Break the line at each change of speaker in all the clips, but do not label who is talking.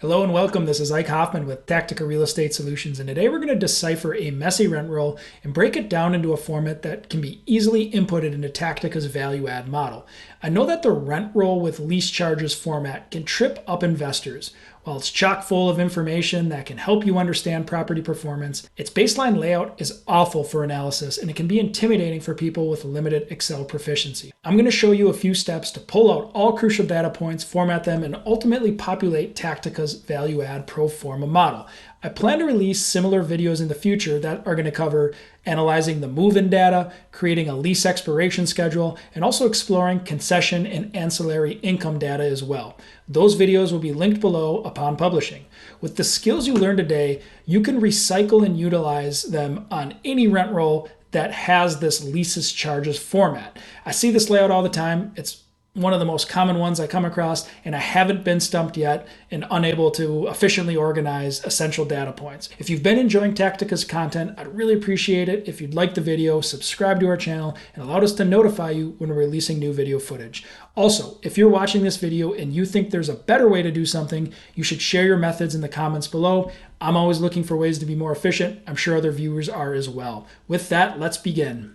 Hello and welcome. This is Ike Hoffman with Tactica Real Estate Solutions, and today we're going to decipher a messy rent roll and break it down into a format that can be easily inputted into Tactica's value add model. I know that the rent roll with lease charges format can trip up investors. While it's chock full of information that can help you understand property performance, its baseline layout is awful for analysis and it can be intimidating for people with limited Excel proficiency. I'm going to show you a few steps to pull out all crucial data points, format them, and ultimately populate Tactica's value add Proforma model. I plan to release similar videos in the future that are going to cover analyzing the move-in data, creating a lease expiration schedule, and also exploring concession and ancillary income data as well. Those videos will be linked below upon publishing. With the skills you learned today, you can recycle and utilize them on any rent roll that has this leases charges format. I see this layout all the time. It's one of the most common ones I come across, and I haven't been stumped yet and unable to efficiently organize essential data points. If you've been enjoying Tactica's content, I'd really appreciate it if you'd like the video, subscribe to our channel, and allow us to notify you when we're releasing new video footage. Also, if you're watching this video and you think there's a better way to do something, you should share your methods in the comments below. I'm always looking for ways to be more efficient. I'm sure other viewers are as well. With that, let's begin.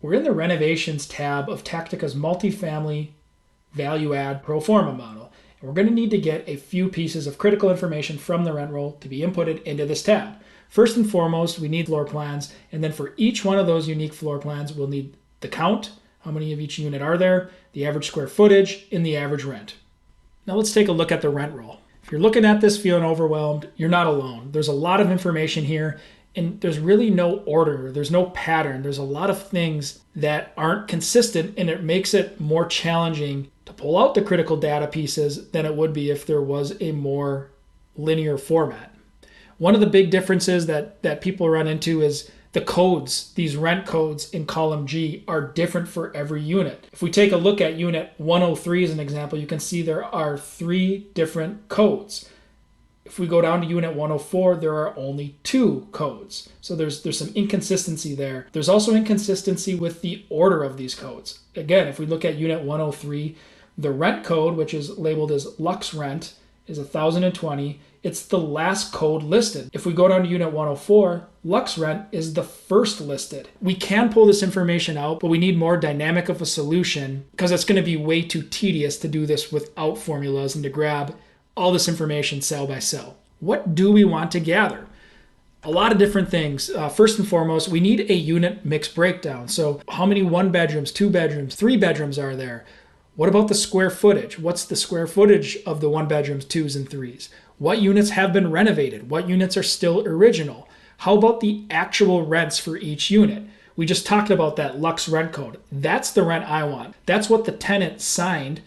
We're in the Renovations tab of Tactica's Multifamily Value Add Proforma model, and we're going to need to get a few pieces of critical information from the rent roll to be inputted into this tab. First and foremost, we need floor plans, and then for each one of those unique floor plans, we'll need the count, how many of each unit are there, the average square footage, and the average rent. Now let's take a look at the rent roll. If you're looking at this feeling overwhelmed, you're not alone. There's a lot of information here, and there's really no order, there's no pattern, there's a lot of things that aren't consistent, and it makes it more challenging to pull out the critical data pieces than it would be if there was a more linear format. One of the big differences that people run into is the codes. These rent codes in column G are different for every unit. If we take a look at unit 103 as an example, you can see there are 3 different codes. If we go down to unit 104, there are only 2 codes. So there's some inconsistency there. There's also inconsistency with the order of these codes. Again, if we look at unit 103, the rent code, which is labeled as Lux Rent, is 1020. It's the last code listed. If we go down to unit 104, Lux Rent is the first listed. We can pull this information out, but we need more dynamic of a solution because it's going to be way too tedious to do this without formulas and to grab all this information cell by cell. What do we want to gather? A lot of different things. First and foremost, we need a unit mix breakdown. So how many 1 bedrooms, 2 bedrooms, 3 bedrooms are there? What about the square footage? What's the square footage of the 1 bedrooms, 2s, and 3s? What units have been renovated? What units are still original? How about the actual rents for each unit? We just talked about that Lux rent code. That's the rent I want. That's what the tenant signed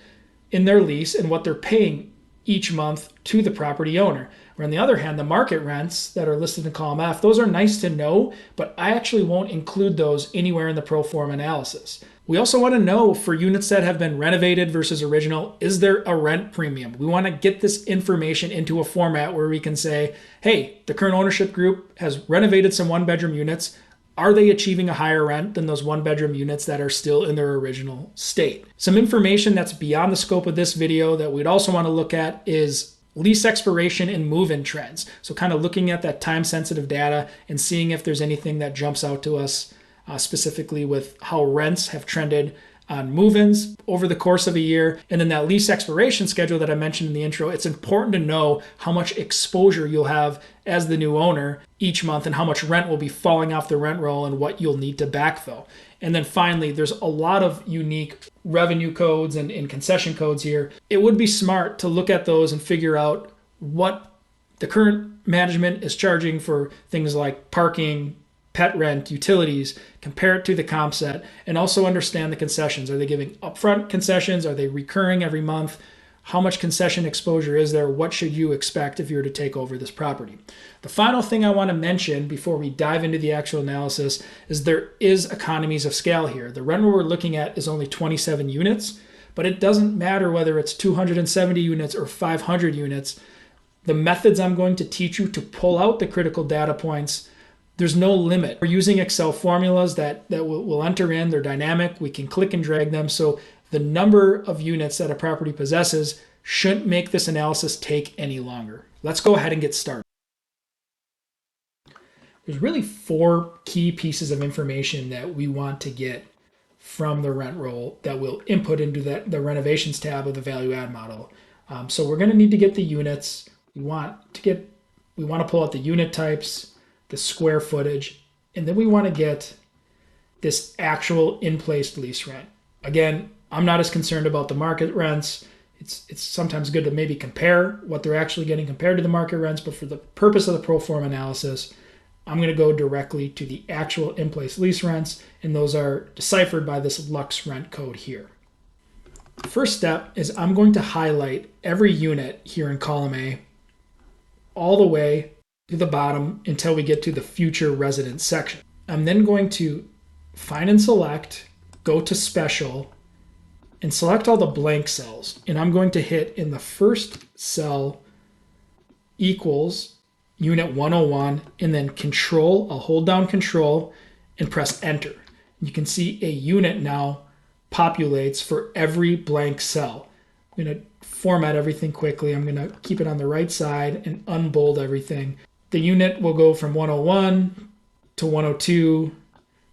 in their lease and what they're paying each month to the property owner. Where on the other hand, the market rents that are listed in column F, those are nice to know, but I actually won't include those anywhere in the pro forma analysis. We also want to know for units that have been renovated versus original, is there a rent premium? We want to get this information into a format where we can say, hey, the current ownership group has renovated some 1-bedroom units. Are they achieving a higher rent than those 1-bedroom units that are still in their original state? Some information that's beyond the scope of this video that we'd also want to look at is lease expiration and move-in trends. So kind of looking at that time-sensitive data and seeing if there's anything that jumps out to us specifically with how rents have trended on move-ins over the course of a year. And then that lease expiration schedule that I mentioned in the intro, it's important to know how much exposure you'll have as the new owner each month and how much rent will be falling off the rent roll and what you'll need to backfill. And then finally, there's a lot of unique revenue codes and concession codes here. It would be smart to look at those and figure out what the current management is charging for things like parking, pet rent, utilities, compare it to the comp set, and also understand the concessions. Are they giving upfront concessions? Are they recurring every month? How much concession exposure is there? What should you expect if you were to take over this property? The final thing I want to mention before we dive into the actual analysis is there is economies of scale here. The rent roll we're looking at is only 27 units, but it doesn't matter whether it's 270 units or 500 units. The methods I'm going to teach you to pull out the critical data points, there's no limit. We're using Excel formulas that we'll enter in. They're dynamic. We can click and drag them. So the number of units that a property possesses shouldn't make this analysis take any longer. Let's go ahead and get started. There's really 4 key pieces of information that we want to get from the rent roll that we'll input into the renovations tab of the value add model. So we're going to need to get the units. We want to pull out the unit types, the square footage, and then we want to get this actual in-place lease rent. Again, I'm not as concerned about the market rents. It's sometimes good to maybe compare what they're actually getting compared to the market rents, but for the purpose of the pro forma analysis, I'm going to go directly to the actual in-place lease rents, and those are deciphered by this Lux rent code here. The first step is I'm going to highlight every unit here in column A all the way to the bottom until we get to the future resident section. I'm then going to find and select, go to special, and select all the blank cells. And I'm going to hit in the first cell equals unit 101, and then control, I'll hold down control and press enter. You can see a unit now populates for every blank cell. I'm going to format everything quickly. I'm going to keep it on the right side and unbold everything. The unit will go from 101 to 102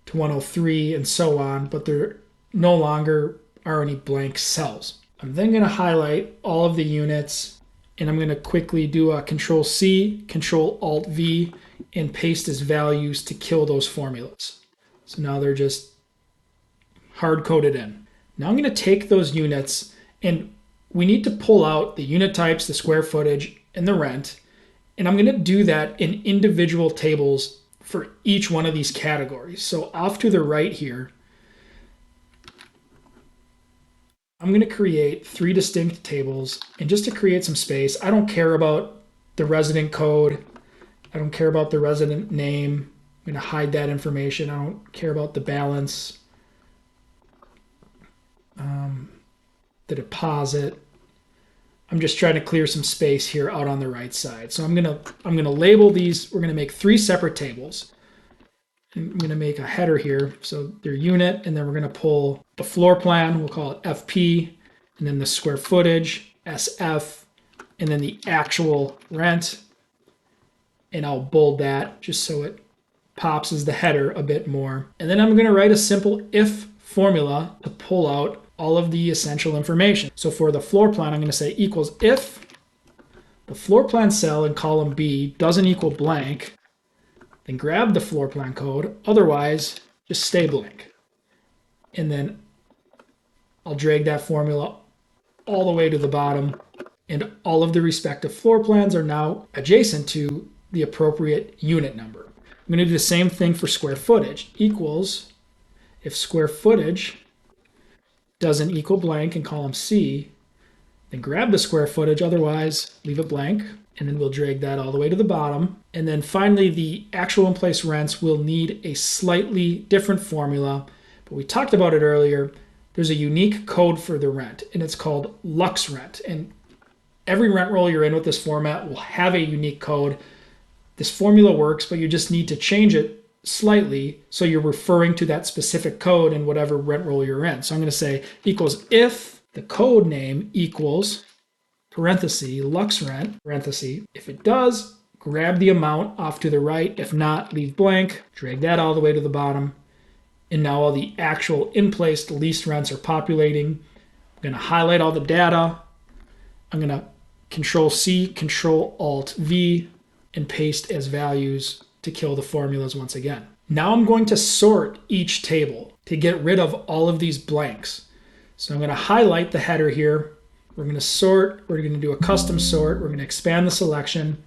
to 103 and so on, but there no longer are any blank cells. I'm then going to highlight all of the units, and I'm going to quickly do a Control C, Control Alt V, and paste as values to kill those formulas. So now they're just hard coded in. Now I'm going to take those units, and we need to pull out the unit types, the square footage, and the rent. And I'm going to do that in individual tables for each one of these categories. So off to the right here, I'm going to create 3 distinct tables, and just to create some space, I don't care about the resident code. I don't care about the resident name. I'm going to hide that information. I don't care about the balance, the deposit. I'm just trying to clear some space here out on the right side. So I'm gonna label these. We're gonna make 3 separate tables. I'm gonna make a header here. So their unit, and then we're gonna pull the floor plan. We'll call it FP, and then the square footage, SF, and then the actual rent. And I'll bold that just so it pops as the header a bit more. And then I'm gonna write a simple if formula to pull out all of the essential information. So for the floor plan, I'm going to say equals if the floor plan cell in column B doesn't equal blank, then grab the floor plan code. Otherwise, just stay blank. And then I'll drag that formula all the way to the bottom, and all of the respective floor plans are now adjacent to the appropriate unit number. I'm going to do the same thing for square footage. Equals if square footage doesn't equal blank in column C, then grab the square footage, otherwise leave it blank, and then we'll drag that all the way to the bottom. And then finally, the actual in-place rents will need a slightly different formula, but we talked about it earlier. There's a unique code for the rent, and it's called Lux rent. And every rent roll you're in with this format will have a unique code. This formula works, but you just need to change it slightly so you're referring to that specific code in whatever rent roll you're in. So I'm going to say equals if the code name equals parenthesis Lux rent parenthesis. If it does, grab the amount off to the right. If not, leave blank. Drag that all the way to the bottom. And now all the actual in-place lease rents are populating. I'm going to highlight all the data. I'm going to Control C, Control Alt V, and paste as values to kill the formulas once again. Now I'm going to sort each table to get rid of all of these blanks. So I'm going to highlight the header here. We're going to sort. We're going to do a custom sort. We're going to expand the selection.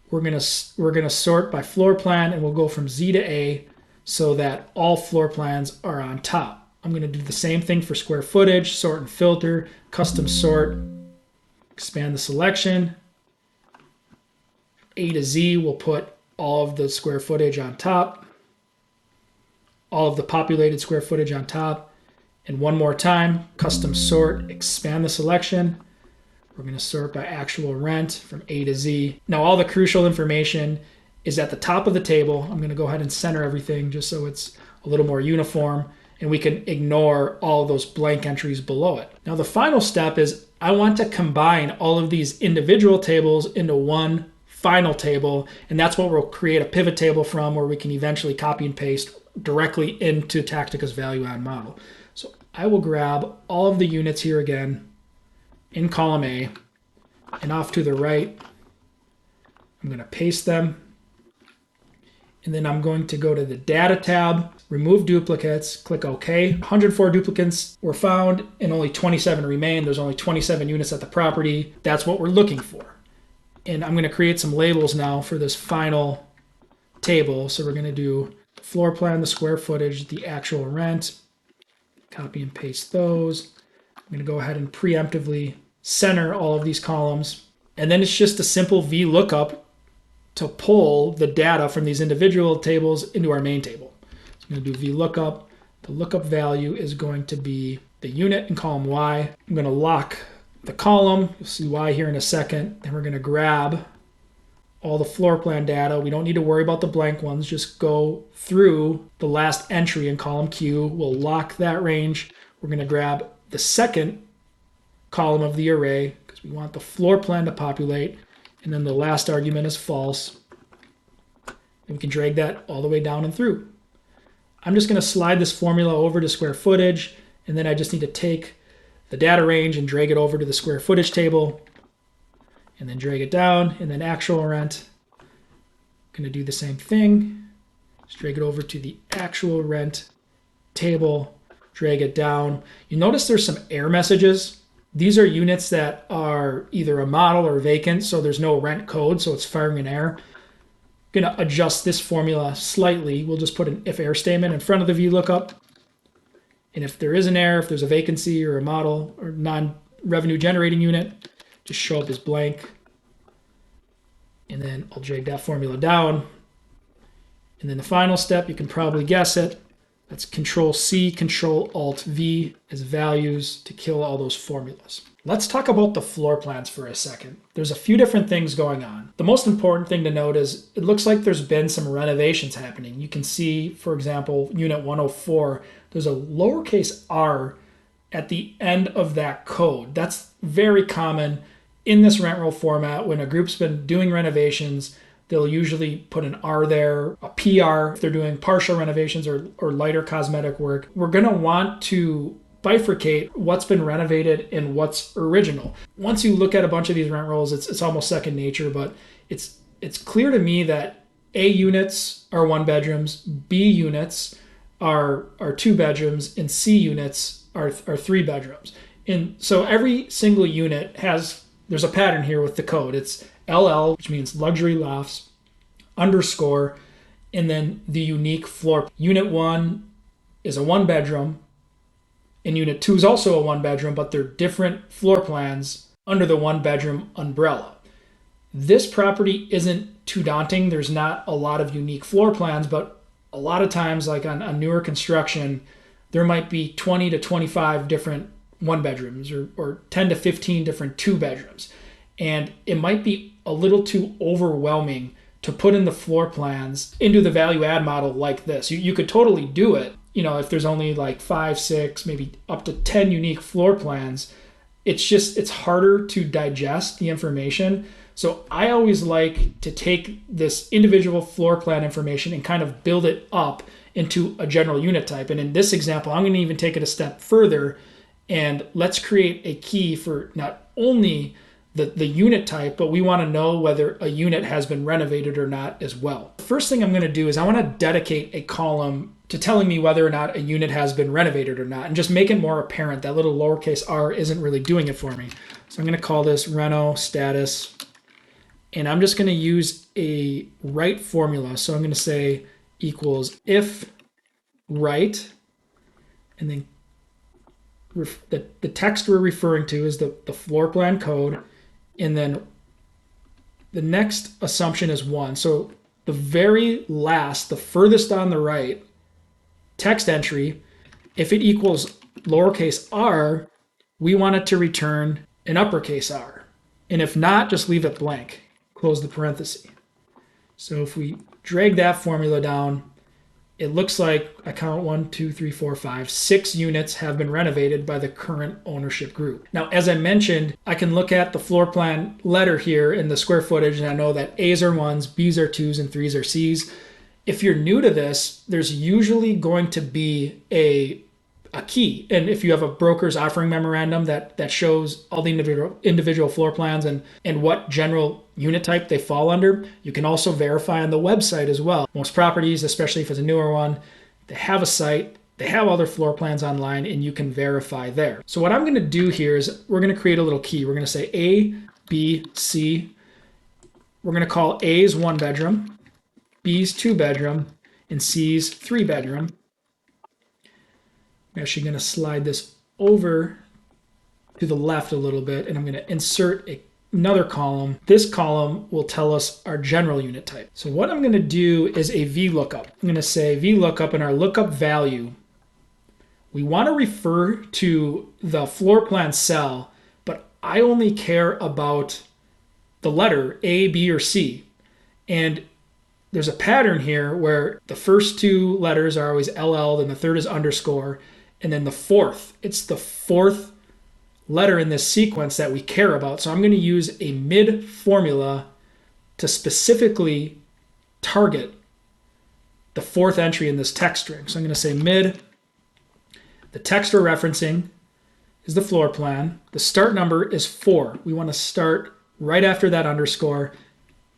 We're going to sort by floor plan, and we'll go from Z to A so that all floor plans are on top. I'm going to do the same thing for square footage, sort and filter, custom sort, expand the selection. A to Z, we'll put all of the square footage on top, all of the populated square footage on top, and one more time, custom sort, expand the selection. We're going to sort by actual rent from A to Z. Now all the crucial information is at the top of the table. I'm going to go ahead and center everything just so it's a little more uniform. and we can ignore all those blank entries below it. Now the final step is I want to combine all of these individual tables into one final table, and that's what we'll create a pivot table from, where we can eventually copy and paste directly into Tactica's value add model. So I will grab all of the units here again in column A, and off to the right, I'm going to paste them. And then I'm going to go to the Data tab, remove duplicates, click OK. 104 duplicates were found and only 27 remain. There's only 27 units at the property. That's what we're looking for. And I'm going to create some labels now for this final table. So we're going to do the floor plan, the square footage, the actual rent. Copy and paste those. I'm going to go ahead and preemptively center all of these columns. And then it's just a simple VLOOKUP to pull the data from these individual tables into our main table. So I'm going to do VLOOKUP. The lookup value is going to be the unit in column Y. I'm going to lock the column. You'll see why here in a second. Then we're going to grab all the floor plan data. We don't need to worry about the blank ones. Just go through the last entry in column Q. We'll lock that range. We're going to grab the second column of the array because we want the floor plan to populate. And then the last argument is false. And we can drag that all the way down and through. I'm just going to slide this formula over to square footage, and then I just need to take the data range and drag it over to the square footage table, and then drag it down, and then actual rent. I'm going to do the same thing. Just drag it over to the actual rent table, drag it down. You notice there's some error messages. These are units that are either a model or vacant, so there's no rent code, so it's firing an error. I'm going to adjust this formula slightly. We'll just put an if error statement in front of the VLOOKUP. And if there is an error, if there's a vacancy or a model or non-revenue generating unit, just show up as blank. And then I'll drag that formula down. And then the final step, you can probably guess it. That's Control-C, Control-Alt-V as values to kill all those formulas. Let's talk about the floor plans for a second. There's a few different things going on. The most important thing to note is it looks like there's been some renovations happening. You can see, for example, Unit 104, there's a lowercase r at the end of that code. That's very common in this rent roll format. When a group's been doing renovations, they'll usually put an R there, a PR if they're doing partial renovations or lighter cosmetic work. We're going to want to bifurcate what's been renovated and what's original. Once you look at a bunch of these rent rolls, it's almost second nature, but it's clear to me that A units are 1 bedrooms, B units are 2 bedrooms, and C units are 3 bedrooms. And so every single unit there's a pattern here with the code. It's LL, which means luxury lofts, underscore, and then the unique floor. Unit 1 is a 1 bedroom, and Unit 2 is also a 1 bedroom, but they're different floor plans under the 1 bedroom umbrella. This property isn't too daunting. There's not a lot of unique floor plans, but a lot of times, like on newer construction, there might be 20 to 25 different 1 bedrooms or 10 to 15 different 2 bedrooms. And it might be a little too overwhelming to put in the floor plans into the value add model like this. You could totally do it, if there's only like 5, 6, maybe up to 10 unique floor plans. It's harder to digest the information. So I always like to take this individual floor plan information and kind of build it up into a general unit type. And in this example, I'm going to even take it a step further, and let's create a key for not only the unit type, but we want to know whether a unit has been renovated or not as well. The first thing I'm going to do is I want to dedicate a column to telling me whether or not a unit has been renovated or not, and just make it more apparent. That little lowercase r isn't really doing it for me. So I'm going to call this reno status, and I'm just going to use a right formula. So I'm going to say equals if right, and then the text we're referring to is the floor plan code, and then the next assumption is 1. So the very last, the furthest on the right text entry, if it equals lowercase r, we want it to return an uppercase R. And if not, just leave it blank. Close the parenthesis. So if we drag that formula down, it looks like I count 1, 2, 3, 4, 5, 6 units have been renovated by the current ownership group. Now, as I mentioned, I can look at the floor plan letter here in the square footage, and I know that A's are 1s, B's are 2s, and 3s are C's. If you're new to this, there's usually going to be a key. And if you have a broker's offering memorandum that shows all the individual floor plans and what general unit type they fall under, you can also verify on the website as well. Most properties, especially if it's a newer one, they have a site, they have all their floor plans online, and you can verify there. So what I'm going to do here is we're going to create a little key. We're going to say A, B, C. We're going to call A's 1 bedroom, B's 2 bedroom, and C's 3 bedroom. I'm actually going to slide this over to the left a little bit, and I'm going to insert another column. This column will tell us our general unit type. So what I'm going to do is a VLOOKUP. I'm going to say VLOOKUP, and our lookup value, we want to refer to the floor plan cell, but I only care about the letter A, B, or C. And there's a pattern here where the first 2 letters are always LL, then the third is underscore, and then the fourth, it's the fourth letter in this sequence that we care about. So I'm going to use a mid formula to specifically target the 4th entry in this text string. So I'm going to say mid. The text we're referencing is the floor plan. The start number is 4. We want to start right after that underscore,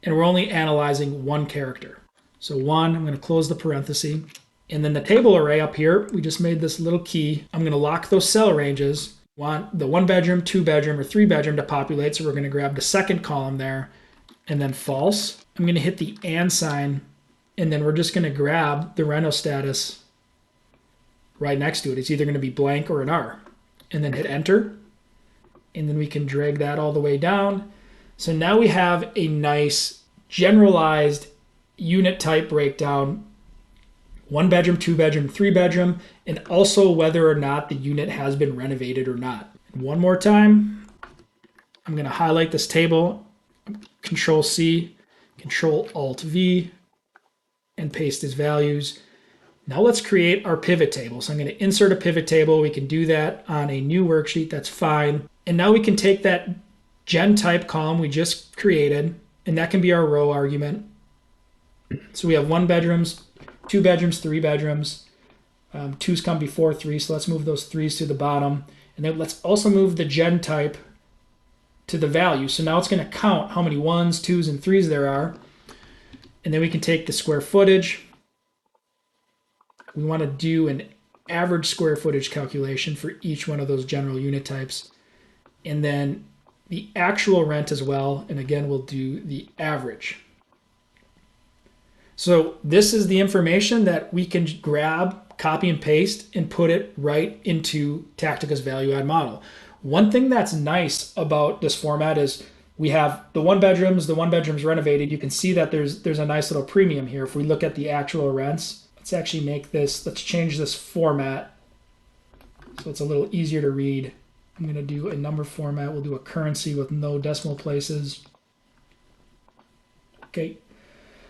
and we're only analyzing 1 character. So 1, I'm going to close the parenthesis. And then the table array up here, we just made this little key. I'm going to lock those cell ranges. Want the 1 bedroom, 2 bedroom, or 3 bedroom to populate. So we're going to grab the second column there, and then false. I'm going to hit the and sign, and then we're just going to grab the reno status right next to it. It's either going to be blank or an R. And then hit enter. And then we can drag that all the way down. So now we have a nice generalized unit type breakdown: 1 bedroom, 2 bedroom, 3 bedroom, and also whether or not the unit has been renovated or not. And one more time, I'm going to highlight this table, Control C, Control Alt V, and paste his values. Now let's create our pivot table. So I'm going to insert a pivot table. We can do that on a new worksheet. That's fine. And now we can take that gen type column we just created, and that can be our row argument. So we have 1 bedrooms, 2 bedrooms, 3 bedrooms. 2s come before 3, so let's move those 3s to the bottom. And then let's also move the gen type to the value. So now it's going to count how many 1s, 2s, and 3s there are. And then we can take the square footage. We want to do an average square footage calculation for each one of those general unit types. And then the actual rent as well. And again, we'll do the average. So this is the information that we can grab, copy and paste, and put it right into Tactica's value add model. One thing that's nice about this format is we have the 1 bedrooms renovated. You can see that there's a nice little premium here. If we look at the actual rents, let's actually let's change this format so it's a little easier to read. I'm going to do a number format. We'll do a currency with no decimal places. Okay.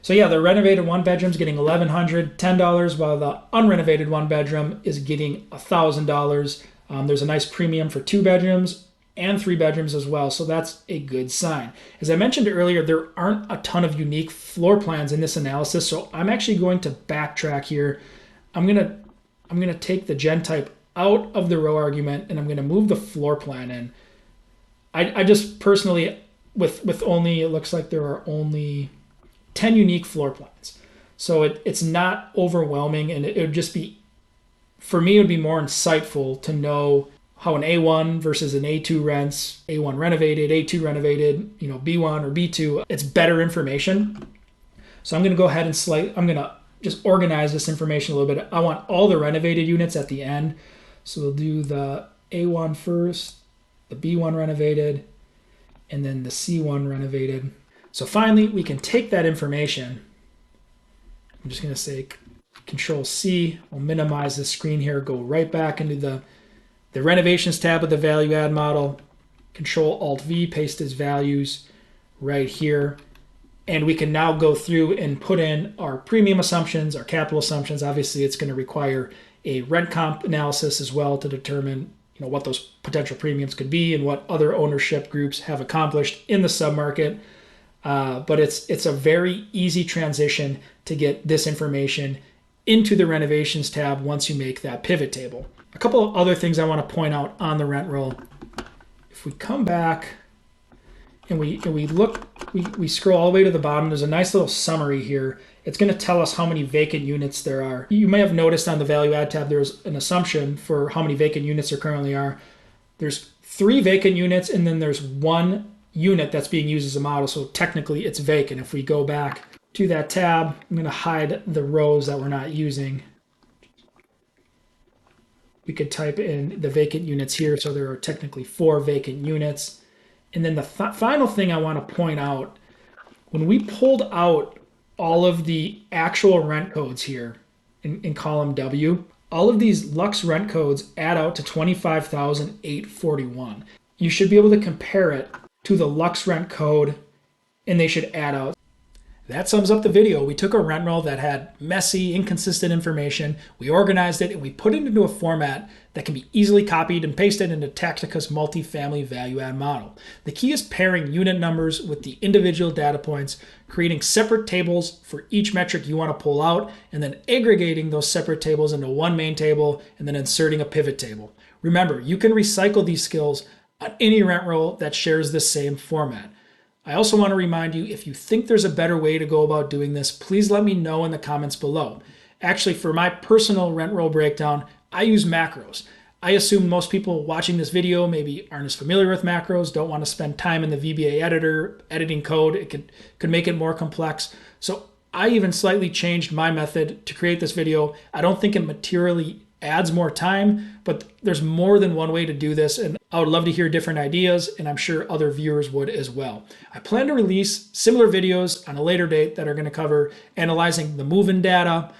So yeah, the renovated 1 bedroom is getting $1,110, while the unrenovated 1 bedroom is getting $1,000. There's a nice premium for 2 bedrooms and 3 bedrooms as well, so that's a good sign. As I mentioned earlier, there aren't a ton of unique floor plans in this analysis, so I'm actually going to backtrack here. I'm gonna take the gen type out of the row argument, and I'm gonna move the floor plan in. I just personally, with only, it looks like there are only 10 unique floor plans. So it's not overwhelming, and it would just be, for me, it would be more insightful to know how an A1 versus an A2 rents, A1 renovated, A2 renovated, B1 or B2. It's better information. So I'm going to go ahead and I'm going to just organize this information a little bit. I want all the renovated units at the end. So we'll do the A1 first, the B1 renovated, and then the C1 renovated. So finally, we can take that information. I'm just going to say Control C. We'll minimize the screen here, go right back into the renovations tab of the value add model. Control Alt V, paste his values right here. And we can now go through and put in our premium assumptions, our capital assumptions. Obviously, it's going to require a rent comp analysis as well to determine what those potential premiums could be and what other ownership groups have accomplished in the submarket. But it's a very easy transition to get this information into the renovations tab once you make that pivot table. A couple of other things I want to point out on the rent roll. If we come back and we look, we scroll all the way to the bottom, there's a nice little summary here. It's going to tell us how many vacant units there are. You may have noticed on the value add tab there's an assumption for how many vacant units there currently are. There's 3 vacant units, and then there's 1 unit that's being used as a model, so technically it's vacant. If we go back to that tab, I'm going to hide the rows that we're not using. We could type in the vacant units here, so there are technically 4 vacant units. And then the final thing I want to point out, when we pulled out all of the actual rent codes here in column W, all of these Lux rent codes add out to $25,841. You should be able to compare it to the Lux rent code, and they should add out. That sums up the video. We took a rent roll that had messy, inconsistent information, we organized it, and we put it into a format that can be easily copied and pasted into Tactica's multifamily value add model. The key is pairing unit numbers with the individual data points, creating separate tables for each metric you want to pull out, and then aggregating those separate tables into one main table, and then inserting a pivot table. Remember, you can recycle these skills on any rent roll that shares the same format. I also want to remind you, if you think there's a better way to go about doing this, please let me know in the comments below. Actually, for my personal rent roll breakdown, I use macros. I assume most people watching this video maybe aren't as familiar with macros, don't want to spend time in the VBA editor editing code. It could make it more complex. So I even slightly changed my method to create this video. I don't think it materially adds more time, but there's more than one way to do this, and I would love to hear different ideas, and I'm sure other viewers would as well. I plan to release similar videos on a later date that are going to cover analyzing the move-in data,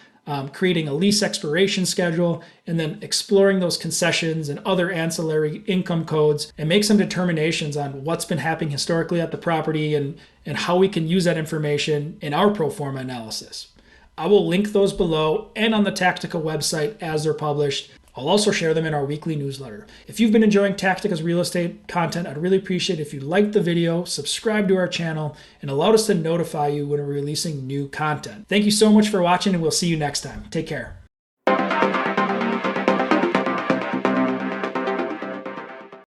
creating a lease expiration schedule, and then exploring those concessions and other ancillary income codes, and make some determinations on what's been happening historically at the property and how we can use that information in our Proforma analysis. I will link those below and on the Tactica website as they're published. I'll also share them in our weekly newsletter. If you've been enjoying Tactica's real estate content, I'd really appreciate it if you liked the video, subscribe to our channel, and allow us to notify you when we're releasing new content. Thank you so much for watching, and we'll see you next time. Take care.